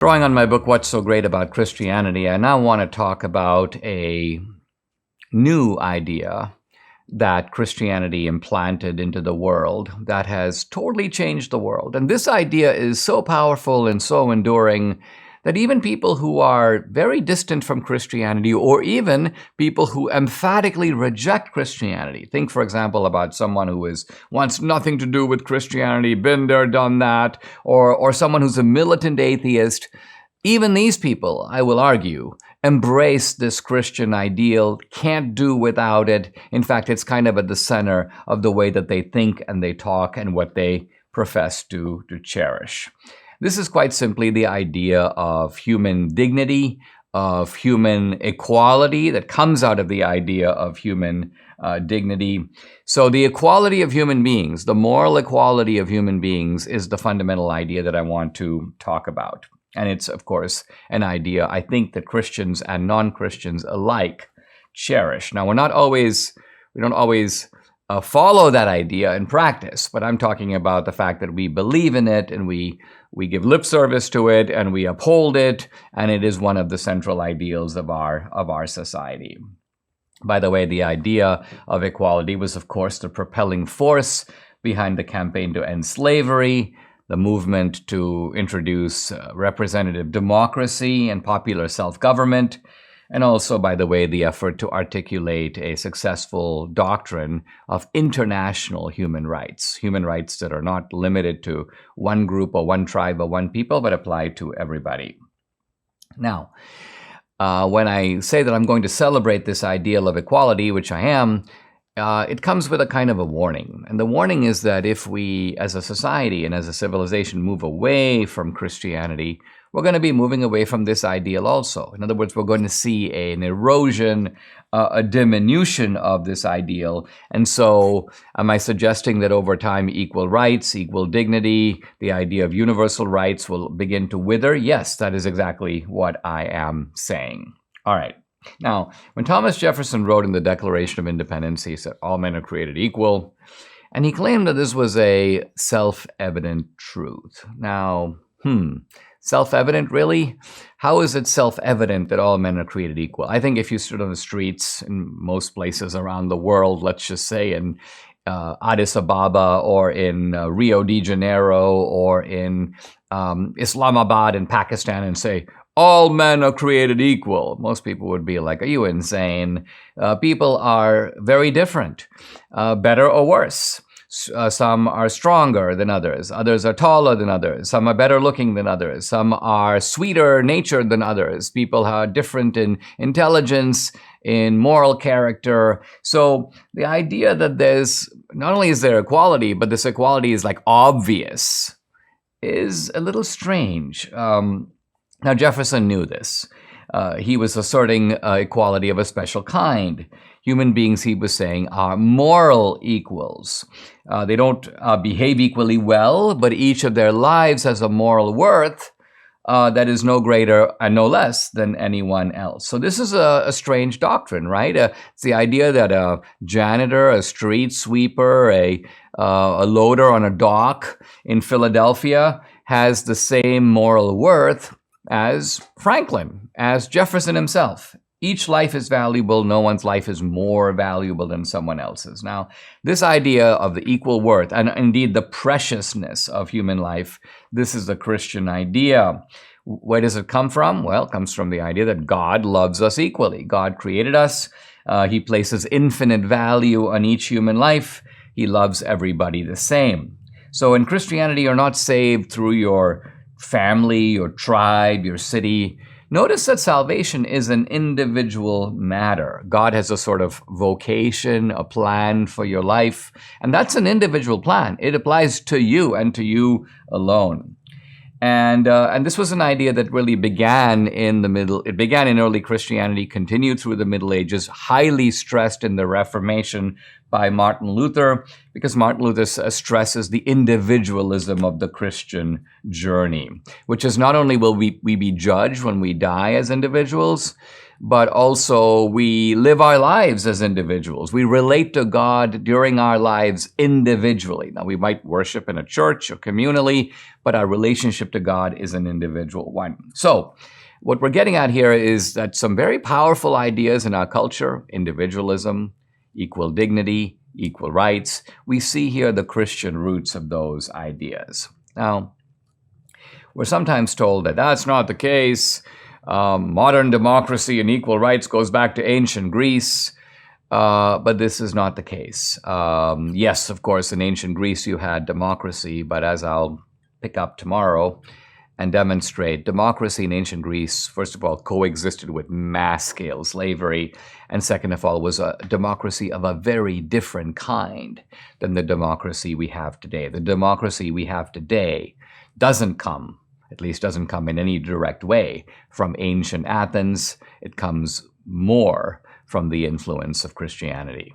Drawing on my book, What's So Great About Christianity, I now want to talk about a new idea that Christianity implanted into the world that has totally changed the world. And this idea is so powerful and so enduring that even people who are very distant from Christianity, or even people who emphatically reject Christianity, think, for example, about someone who wants nothing to do with Christianity, been there, done that, or someone who's a militant atheist. Even these people, I will argue, embrace this Christian ideal, can't do without it. In fact, it's kind of at the center of the way that they think and they talk and what they profess to cherish. This is quite simply the idea of human dignity, of human equality that comes out of the idea of human dignity. So the equality of human beings, the moral equality of human beings, is the fundamental idea that I want to talk about. And it's, of course, an idea I think that Christians and non-Christians alike cherish. Now, we don't always follow that idea in practice, but I'm talking about the fact that we believe in it and we give lip service to it and we uphold it, and it is one of the central ideals of our society. By the way, the idea of equality was, of course, the propelling force behind the campaign to end slavery, the movement to introduce representative democracy and popular self-government, and also, by the way, the effort to articulate a successful doctrine of international human rights that are not limited to one group or one tribe or one people, but apply to everybody. Now, when I say that I'm going to celebrate this ideal of equality, which I am, it comes with a kind of a warning. And the warning is that if we, as a society and as a civilization, move away from Christianity, we're going to be moving away from this ideal also. In other words, we're going to see an erosion, a diminution of this ideal. And so am I suggesting that over time, equal rights, equal dignity, the idea of universal rights will begin to wither? Yes, that is exactly what I am saying. All right. Now, when Thomas Jefferson wrote in the Declaration of Independence, he said, all men are created equal. And he claimed that this was a self-evident truth. Now, self-evident, really? How is it self-evident that all men are created equal? I think if you stood on the streets in most places around the world, let's just say in Addis Ababa or in Rio de Janeiro or in Islamabad in Pakistan and say, all men are created equal, most people would be like, are you insane? People are very different, better or worse. Some are stronger than others. Others are taller than others. Some are better looking than others. Some are sweeter natured than others. People are different in intelligence, in moral character. So the idea that not only is there equality, but this equality is like obvious is a little strange. Now, Jefferson knew this. He was asserting equality of a special kind. Human beings, he was saying, are moral equals. They don't behave equally well, but each of their lives has a moral worth that is no greater and no less than anyone else. So this is a strange doctrine, right? It's the idea that a janitor, a street sweeper, a loader on a dock in Philadelphia has the same moral worth as Franklin, as Jefferson himself. Each life is valuable. No one's life is more valuable than someone else's. Now, this idea of the equal worth and indeed the preciousness of human life, this is the Christian idea. Where does it come from? Well, it comes from the idea that God loves us equally. God created us. He places infinite value on each human life. He loves everybody the same. So in Christianity, you're not saved through your family, your tribe, your city. Notice that salvation is an individual matter. God has a sort of vocation, a plan for your life, and that's an individual plan. It applies to you and to you alone. And this was an idea that really began in early Christianity, continued through the Middle Ages, highly stressed in the Reformation, by Martin Luther, because Martin Luther stresses the individualism of the Christian journey, which is not only will we be judged when we die as individuals, but also we live our lives as individuals. We relate to God during our lives individually. Now, we might worship in a church or communally, but our relationship to God is an individual one. So, what we're getting at here is that some very powerful ideas in our culture, individualism, equal dignity, equal rights, we see here the Christian roots of those ideas. Now, we're sometimes told that that's not the case. Modern democracy and equal rights goes back to ancient Greece, but this is not the case. Yes, of course, in ancient Greece you had democracy, but as I'll pick up tomorrow and demonstrate, democracy in ancient Greece, first of all, coexisted with mass-scale slavery, and second of all, was a democracy of a very different kind than the democracy we have today. The democracy we have today doesn't come in any direct way from ancient Athens. It comes more from the influence of Christianity.